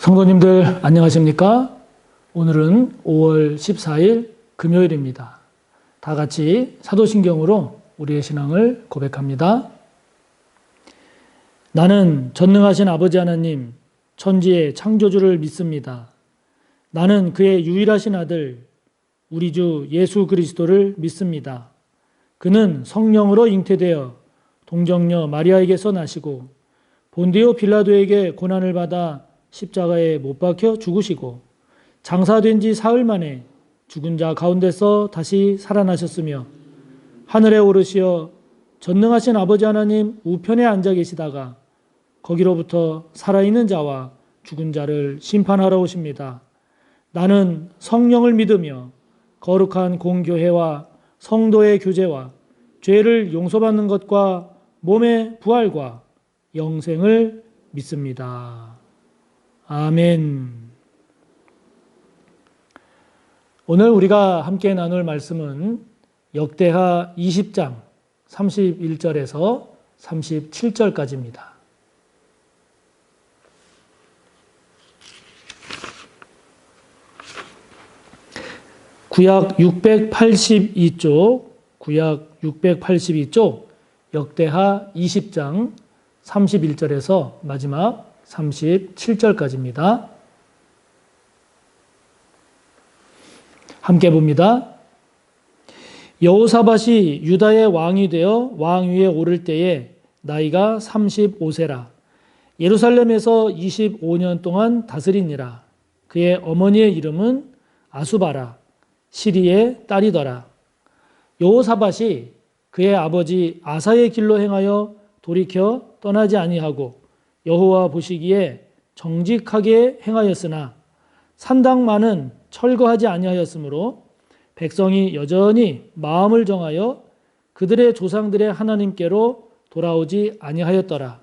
성도님들 안녕하십니까? 오늘은 5월 14일 금요일입니다. 다 같이 사도신경으로 우리의 신앙을 고백합니다. 나는 전능하신 아버지 하나님, 천지의 창조주를 믿습니다. 나는 그의 유일하신 아들, 우리 주 예수 그리스도를 믿습니다. 그는 성령으로 잉태되어 동정녀 마리아에게서 나시고 본디오 빌라도에게 고난을 받아 십자가에 못 박혀 죽으시고 장사된 지 사흘 만에 죽은 자 가운데서 다시 살아나셨으며 하늘에 오르시어 전능하신 아버지 하나님 우편에 앉아 계시다가 거기로부터 살아있는 자와 죽은 자를 심판하러 오십니다. 나는 성령을 믿으며 거룩한 공교회와 성도의 교제와 죄를 용서받는 것과 몸의 부활과 영생을 믿습니다. 아멘. 오늘 우리가 함께 나눌 말씀은 역대하 20장 31절에서 37절까지입니다. 구약 682쪽 역대하 20장 31절에서 마지막 37절까지입니다. 함께 봅니다. 여호사밧이 유다의 왕이 되어 왕위에 오를 때에 나이가 35세라. 예루살렘에서 25년 동안 다스리니라. 그의 어머니의 이름은 아수바라. 시리의 딸이더라. 여호사밧이 그의 아버지 아사의 길로 행하여 돌이켜 떠나지 아니하고 여호와 보시기에 정직하게 행하였으나 산당만은 철거하지 아니하였으므로 백성이 여전히 마음을 정하여 그들의 조상들의 하나님께로 돌아오지 아니하였더라.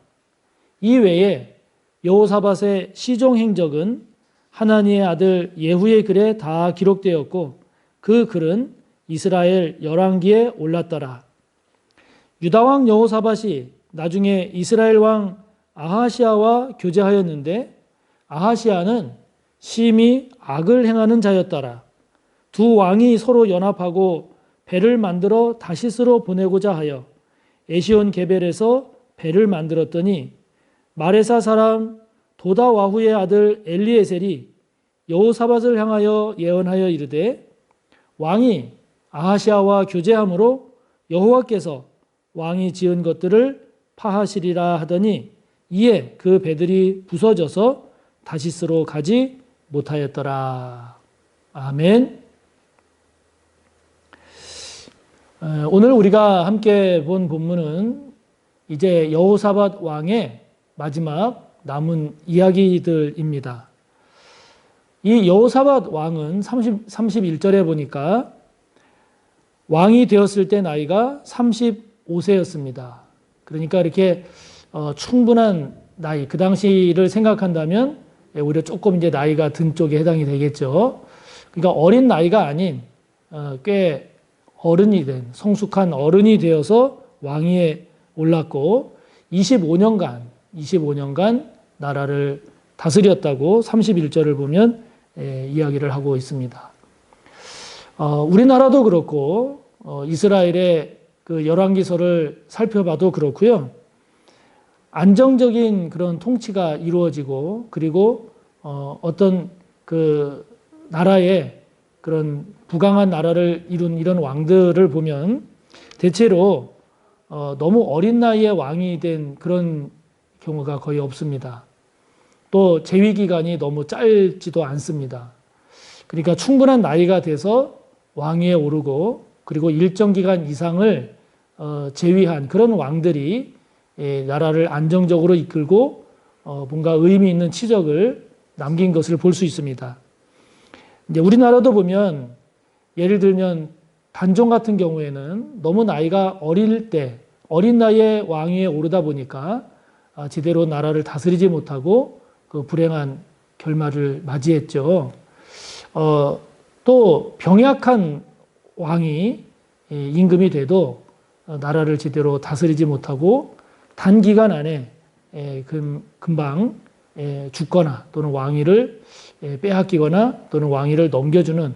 이 외에 여호사밧의 시종 행적은 하나니의 아들 예후의 글에 다 기록되었고 그 글은 이스라엘 열왕기에 올랐더라. 유다왕 여호사밧이 나중에 이스라엘 왕 아하시아와 교제하였는데 아하시아는 심히 악을 행하는 자였더라. 두 왕이 서로 연합하고 배를 만들어 다시스로 보내고자 하여 에시온 게벨에서 배를 만들었더니 마레사 사람 도다와후의 아들 엘리에셀이 여호사밧을 향하여 예언하여 이르되 왕이 아하시아와 교제함으로 여호와께서 왕이 지은 것들을 파하시리라 하더니 이에 그 배들이 부서져서 다시스로 가지 못하였더라. 아멘. 오늘 우리가 함께 본 본문은 이제 여호사밧 왕의 마지막 남은 이야기들입니다. 이 여호사밧 왕은 31절에 보니까 왕이 되었을 때 나이가 35세였습니다. 그러니까 이렇게 충분한 나이, 그 당시를 생각한다면 오히려 조금 이제 나이가 든 쪽에 해당이 되겠죠. 그러니까 어린 나이가 아닌 꽤 어른이 된 성숙한 어른이 되어서 왕위에 올랐고 25년간 나라를 다스렸다고 31절을 보면 이야기를 하고 있습니다. 우리나라도 그렇고 이스라엘의 그 열왕기서를 살펴봐도 그렇고요. 안정적인 그런 통치가 이루어지고 그리고 어떤 그 나라의 그런 부강한 나라를 이룬 이런 왕들을 보면 대체로 너무 어린 나이에 왕이 된 그런 경우가 거의 없습니다. 또 재위 기간이 너무 짧지도 않습니다. 그러니까 충분한 나이가 돼서 왕위에 오르고 그리고 일정 기간 이상을 재위한 그런 왕들이 나라를 안정적으로 이끌고 뭔가 의미 있는 치적을 남긴 것을 볼 수 있습니다. 이제 우리나라도 보면 예를 들면 단종 같은 경우에는 너무 나이가 어린 나이에 왕위에 오르다 보니까 제대로 나라를 다스리지 못하고 그 불행한 결말을 맞이했죠. 또 병약한 왕이 임금이 돼도 나라를 제대로 다스리지 못하고 단기간 안에 금방 죽거나 또는 왕위를 빼앗기거나 또는 왕위를 넘겨주는,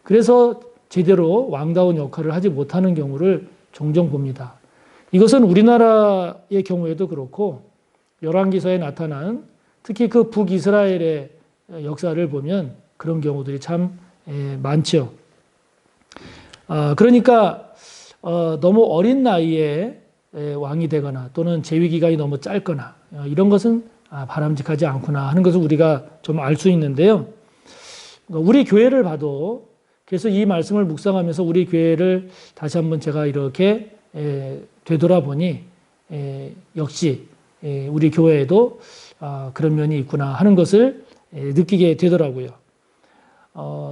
그래서 제대로 왕다운 역할을 하지 못하는 경우를 종종 봅니다. 이것은 우리나라의 경우에도 그렇고 열왕기서에 나타난 특히 그 북이스라엘의 역사를 보면 그런 경우들이 참 많죠. 그러니까 너무 어린 나이에 왕이 되거나 또는 재위 기간이 너무 짧거나 이런 것은 바람직하지 않구나 하는 것을 우리가 좀 알 수 있는데요. 우리 교회를 봐도, 그래서 이 말씀을 묵상하면서 우리 교회를 다시 한번 제가 이렇게 되돌아보니 역시 우리 교회에도 그런 면이 있구나 하는 것을 느끼게 되더라고요.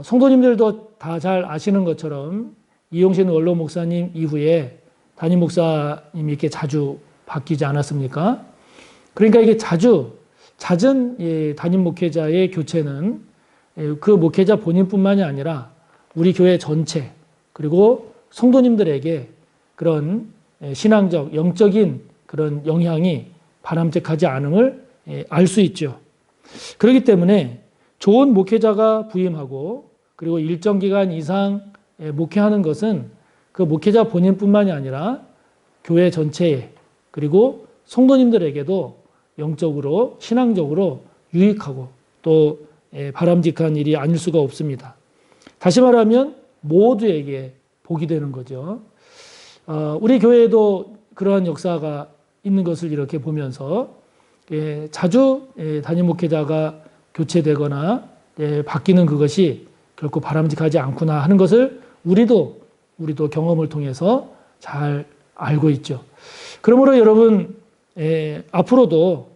성도님들도 다 잘 아시는 것처럼 이용신 원로 목사님 이후에 담임 목사님이 이렇게 자주 바뀌지 않았습니까? 그러니까 이게 잦은 담임 목회자의 교체는 그 목회자 본인뿐만이 아니라 우리 교회 전체 그리고 성도님들에게 그런 신앙적, 영적인 그런 영향이 바람직하지 않음을 알 수 있죠. 그렇기 때문에 좋은 목회자가 부임하고 그리고 일정 기간 이상 목회하는 것은 그 목회자 본인뿐만이 아니라 교회 전체에 그리고 성도님들에게도 영적으로 신앙적으로 유익하고 또 바람직한 일이 아닐 수가 없습니다. 다시 말하면 모두에게 복이 되는 거죠. 우리 교회에도 그러한 역사가 있는 것을 이렇게 보면서 자주 담임 목회자가 교체되거나 바뀌는 그것이 결코 바람직하지 않구나 하는 것을 우리도 경험을 통해서 잘 알고 있죠. 그러므로 여러분 앞으로도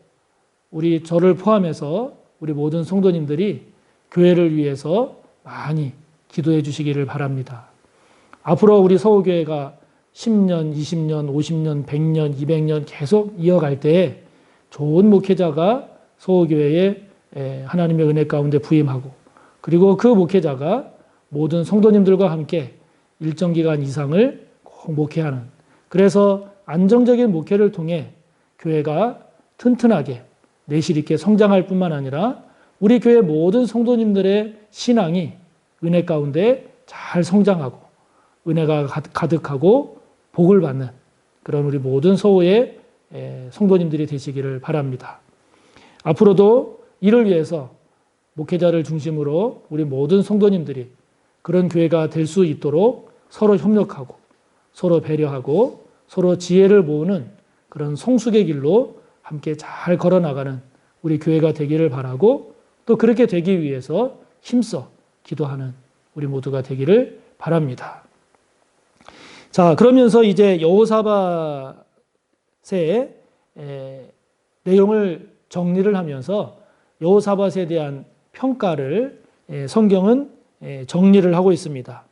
우리 저를 포함해서 우리 모든 성도님들이 교회를 위해서 많이 기도해 주시기를 바랍니다. 앞으로 우리 서울교회가 10년, 20년, 50년, 100년, 200년 계속 이어갈 때 좋은 목회자가 서울교회에 하나님의 은혜 가운데 부임하고 그리고 그 목회자가 모든 성도님들과 함께 일정 기간 이상을 꼭 목회하는, 그래서 안정적인 목회를 통해 교회가 튼튼하게 내실 있게 성장할 뿐만 아니라 우리 교회 모든 성도님들의 신앙이 은혜 가운데 잘 성장하고 은혜가 가득하고 복을 받는 그런 우리 모든 서호의 성도님들이 되시기를 바랍니다. 앞으로도 이를 위해서 목회자를 중심으로 우리 모든 성도님들이 그런 교회가 될 수 있도록 서로 협력하고 서로 배려하고 서로 지혜를 모으는 그런 성숙의 길로 함께 잘 걸어나가는 우리 교회가 되기를 바라고 또 그렇게 되기 위해서 힘써 기도하는 우리 모두가 되기를 바랍니다. 자, 그러면서 이제 여호사밧의 내용을 정리를 하면서 여호사밧에 대한 평가를 성경은 정리를 하고 있습니다.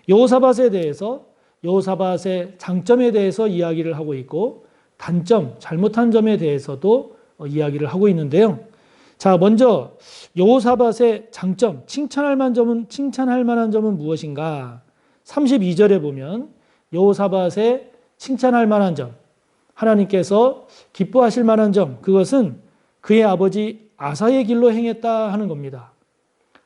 여호사밧에 대해서 여호사밧의 장점에 대해서 이야기를 하고 있고 단점, 잘못한 점에 대해서도 이야기를 하고 있는데요. 자, 먼저 여호사밧의 장점, 칭찬할 만한 점은 무엇인가? 32절에 보면 여호사밧의 칭찬할 만한 점, 하나님께서 기뻐하실 만한 점, 그것은 그의 아버지 아사의 길로 행했다 하는 겁니다.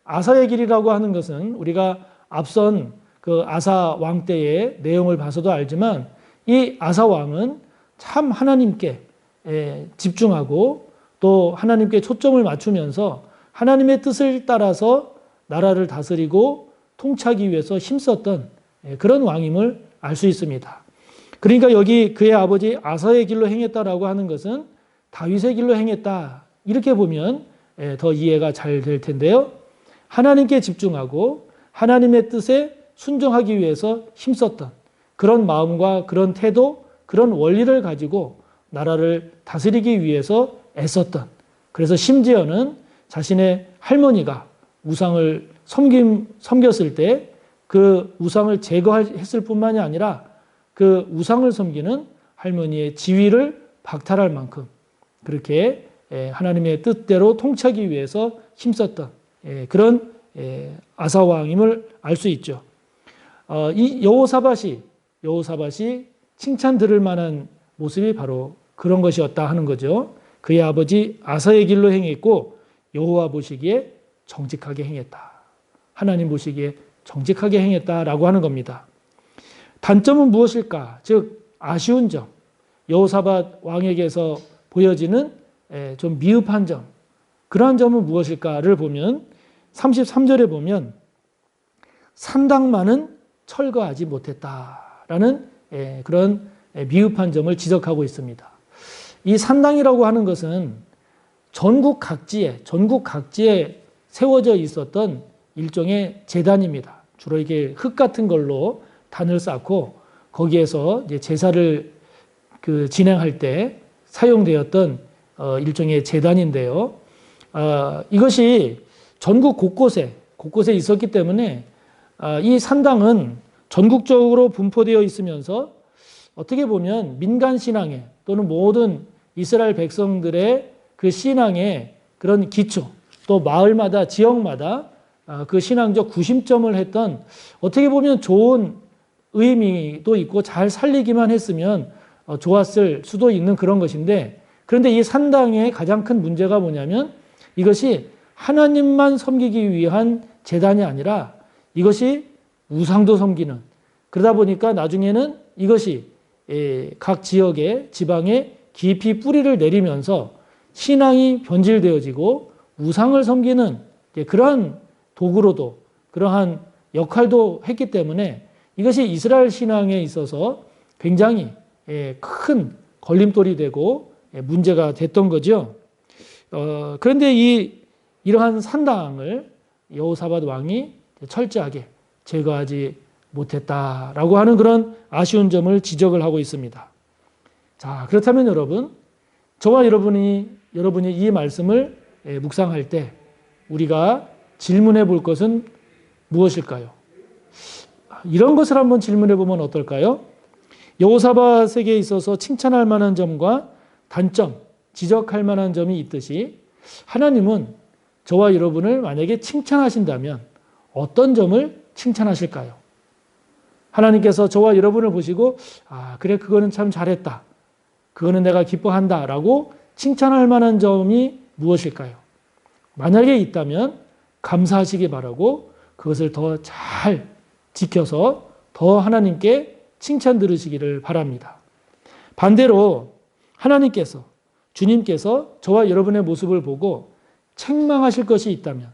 아사의 길이라고 하는 것은 우리가 앞선 그 아사 왕 때의 내용을 봐서도 알지만 이 아사 왕은 참 하나님께 집중하고 또 하나님께 초점을 맞추면서 하나님의 뜻을 따라서 나라를 다스리고 통치하기 위해서 힘썼던 그런 왕임을 알 수 있습니다. 그러니까 여기 그의 아버지 아사의 길로 행했다라고 하는 것은 다윗의 길로 행했다, 이렇게 보면 더 이해가 잘 될 텐데요. 하나님께 집중하고 하나님의 뜻에 순종하기 위해서 힘썼던 그런 마음과 그런 태도, 그런 원리를 가지고 나라를 다스리기 위해서 애썼던, 그래서 심지어는 자신의 할머니가 우상을 섬겼을 때 그 우상을 제거했을 뿐만이 아니라 그 우상을 섬기는 할머니의 지위를 박탈할 만큼 그렇게 하나님의 뜻대로 통치하기 위해서 힘썼던 그런 아사 왕임을 알 수 있죠. 이 여호사밧이 칭찬 들을 만한 모습이 바로 그런 것이었다 하는 거죠. 그의 아버지 아사의 길로 행했고 여호와 보시기에 정직하게 행했다. 하나님 보시기에 정직하게 행했다라고 하는 겁니다. 단점은 무엇일까? 즉 아쉬운 점, 여호사밧 왕에게서 보여지는 좀 미흡한 점, 그러한 점은 무엇일까를 보면 33절에 보면 산당만은 철거하지 못했다라는 그런 미흡한 점을 지적하고 있습니다. 이 산당이라고 하는 것은 전국 각지에 세워져 있었던 일종의 제단입니다. 주로 이게 흙 같은 걸로 단을 쌓고 거기에서 이제 제사를 진행할 때 사용되었던 일종의 제단인데요. 이것이 전국 곳곳에 있었기 때문에 이 산당은 전국적으로 분포되어 있으면서 어떻게 보면 민간 신앙에 또는 모든 이스라엘 백성들의 그 신앙의 그런 기초, 또 마을마다 지역마다 그 신앙적 구심점을 했던, 어떻게 보면 좋은 의미도 있고 잘 살리기만 했으면 좋았을 수도 있는 그런 것인데, 그런데 이 산당의 가장 큰 문제가 뭐냐면 이것이 하나님만 섬기기 위한 제단이 아니라 이것이 우상도 섬기는, 그러다 보니까 나중에는 이것이 각 지역의 지방에 깊이 뿌리를 내리면서 신앙이 변질되어지고 우상을 섬기는 그러한 도구로도, 그러한 역할도 했기 때문에 이것이 이스라엘 신앙에 있어서 굉장히 큰 걸림돌이 되고 문제가 됐던 거죠. 그런데 이러한 산당을 여호사밧 왕이 철저하게 제거하지 못했다라고 하는 그런 아쉬운 점을 지적을 하고 있습니다. 자, 그렇다면 여러분, 저와 여러분이 이 말씀을 묵상할 때 우리가 질문해 볼 것은 무엇일까요? 이런 것을 한번 질문해 보면 어떨까요? 여호사밧에게 있어서 칭찬할 만한 점과 단점, 지적할 만한 점이 있듯이 하나님은 저와 여러분을 만약에 칭찬하신다면 어떤 점을 칭찬하실까요? 하나님께서 저와 여러분을 보시고 그래, 그거는 참 잘했다, 그거는 내가 기뻐한다 라고 칭찬할 만한 점이 무엇일까요? 만약에 있다면 감사하시기 바라고 그것을 더 잘 지켜서 더 하나님께 칭찬 들으시기를 바랍니다. 반대로 하나님께서, 주님께서 저와 여러분의 모습을 보고 책망하실 것이 있다면,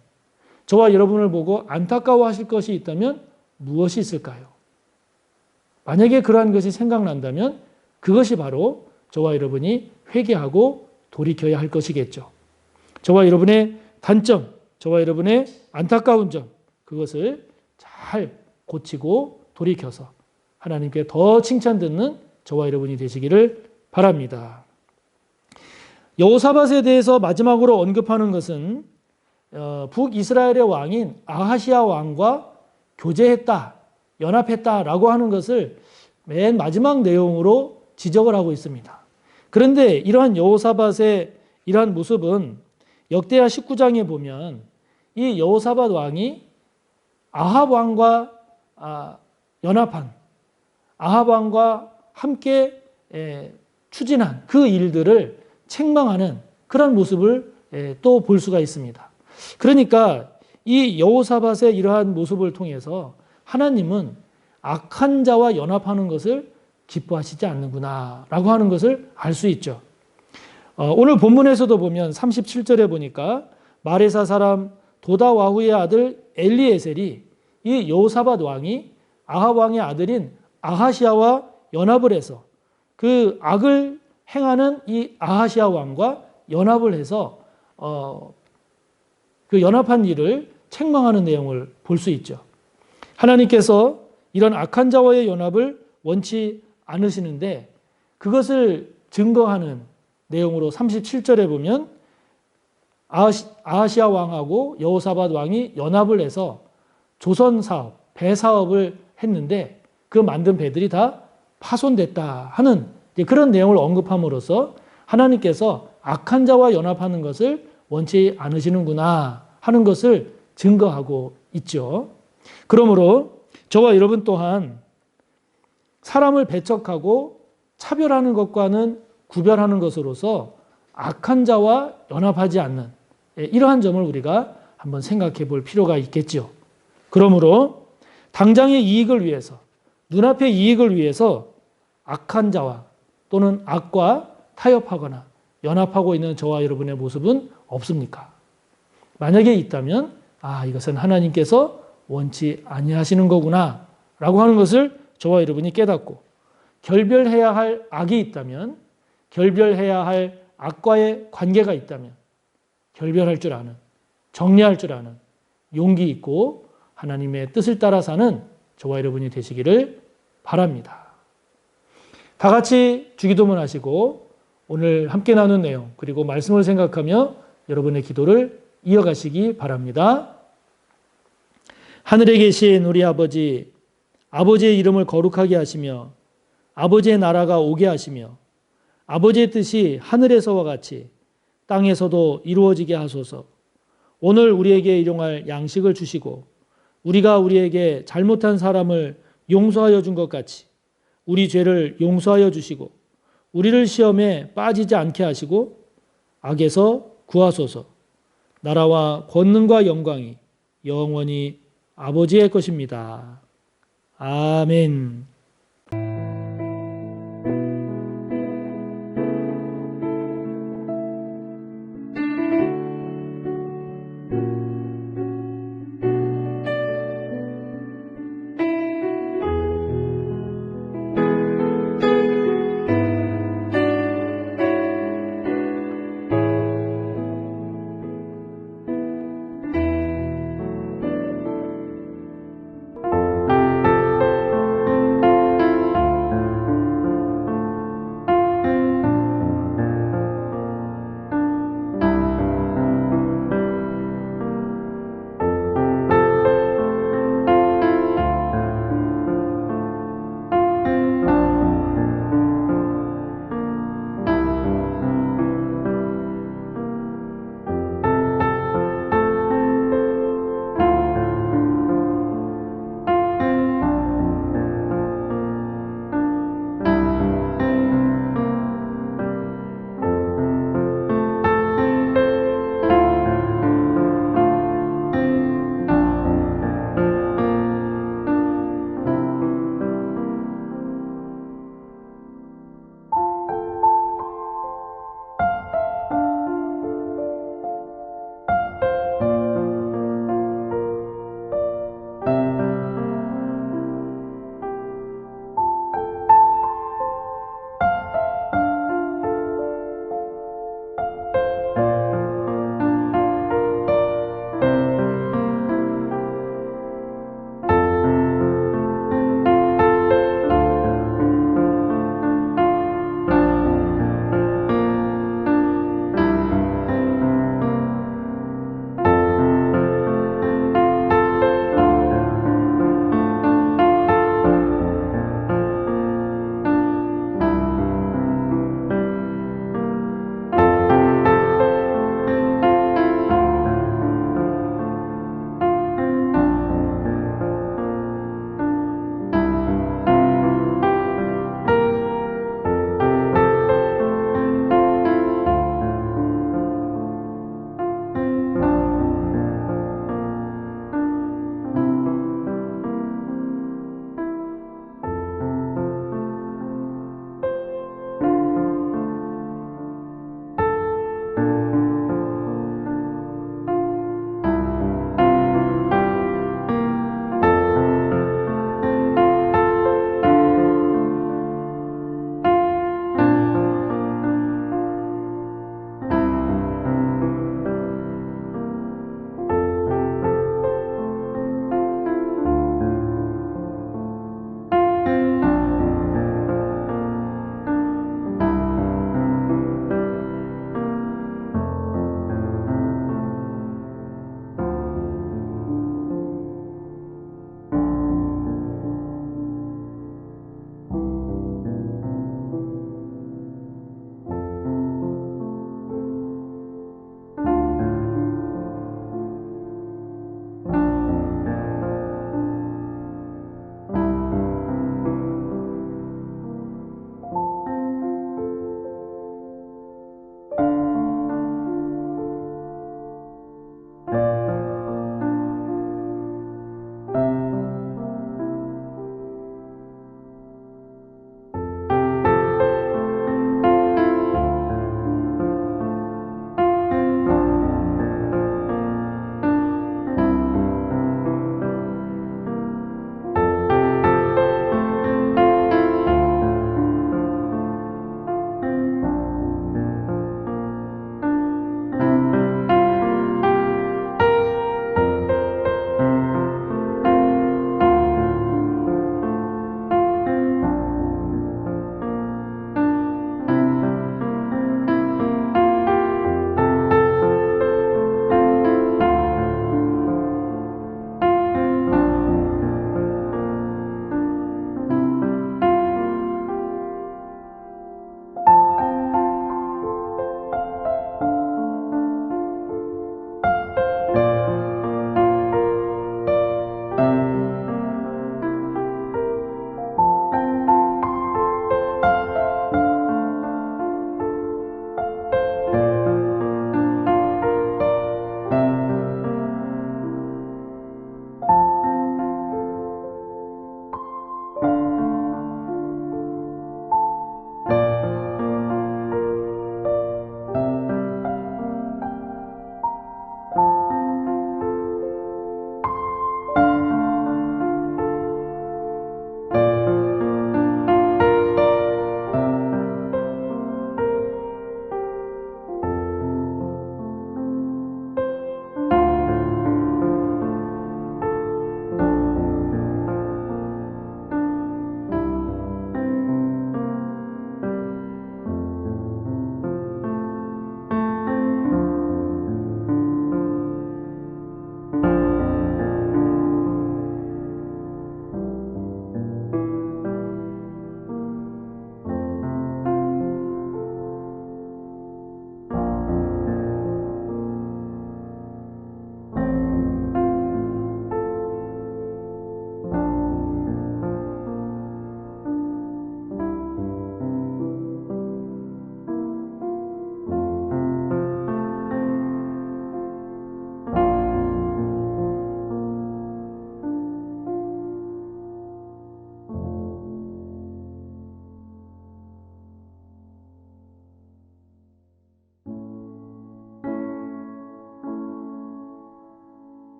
저와 여러분을 보고 안타까워하실 것이 있다면 무엇이 있을까요? 만약에 그러한 것이 생각난다면 그것이 바로 저와 여러분이 회개하고 돌이켜야 할 것이겠죠. 저와 여러분의 단점, 저와 여러분의 안타까운 점, 그것을 잘 고치고 돌이켜서 하나님께 더 칭찬 듣는 저와 여러분이 되시기를 바랍니다. 여호사밧에 대해서 마지막으로 언급하는 것은 북이스라엘의 왕인 아하시아 왕과 교제했다, 연합했다라고 하는 것을 맨 마지막 내용으로 지적을 하고 있습니다. 그런데 이러한 여호사밧의 이러한 모습은 역대하 19장에 보면 이 여호사밧 왕이 아합 왕과 연합한, 아합 왕과 함께 추진한 그 일들을 책망하는 그런 모습을 또 볼 수가 있습니다. 그러니까 이 여호사밧의 이러한 모습을 통해서 하나님은 악한 자와 연합하는 것을 기뻐하시지 않는구나 라고 하는 것을 알 수 있죠. 오늘 본문에서도 보면 37절에 보니까 마레사 사람 도다와후의 아들 엘리에셀이 이 여호사밧 왕이 아합 왕의 아들인 아하시아와 연합을 해서 그 악을 행하는 이 아하시아 왕과 연합을 해서 그 연합한 일을 책망하는 내용을 볼 수 있죠. 하나님께서 이런 악한 자와의 연합을 원치 않으시는데 그것을 증거하는 내용으로 37절에 보면 아하시아 왕하고 여호사밧 왕이 연합을 해서 조선 사업, 배 사업을 했는데 그 만든 배들이 다 파손됐다 하는 그런 내용을 언급함으로써 하나님께서 악한 자와 연합하는 것을 원치 않으시는구나 하는 것을 증거하고 있죠. 그러므로 저와 여러분 또한 사람을 배척하고 차별하는 것과는 구별하는 것으로서 악한 자와 연합하지 않는 이러한 점을 우리가 한번 생각해 볼 필요가 있겠죠. 그러므로 당장의 이익을 위해서, 눈앞의 이익을 위해서 악한 자와 또는 악과 타협하거나 연합하고 있는 저와 여러분의 모습은 없습니까? 만약에 있다면 이것은 하나님께서 원치 아니하시는 거구나 라고 하는 것을 저와 여러분이 깨닫고, 결별해야 할 악이 있다면, 결별해야 할 악과의 관계가 있다면 결별할 줄 아는, 정리할 줄 아는 용기 있고 하나님의 뜻을 따라 사는 저와 여러분이 되시기를 바랍니다. 다 같이 주기도문 하시고 오늘 함께 나눈 내용 그리고 말씀을 생각하며 여러분의 기도를 이어가시기 바랍니다. 하늘에 계신 우리 아버지, 아버지의 이름을 거룩하게 하시며 아버지의 나라가 오게 하시며 아버지의 뜻이 하늘에서와 같이 땅에서도 이루어지게 하소서. 오늘 우리에게 일용할 양식을 주시고 우리가 우리에게 잘못한 사람을 용서하여 준 것 같이 우리 죄를 용서하여 주시고 우리를 시험에 빠지지 않게 하시고 악에서 구하소서. 나라와 권능과 영광이 영원히 아버지의 것입니다. 아멘.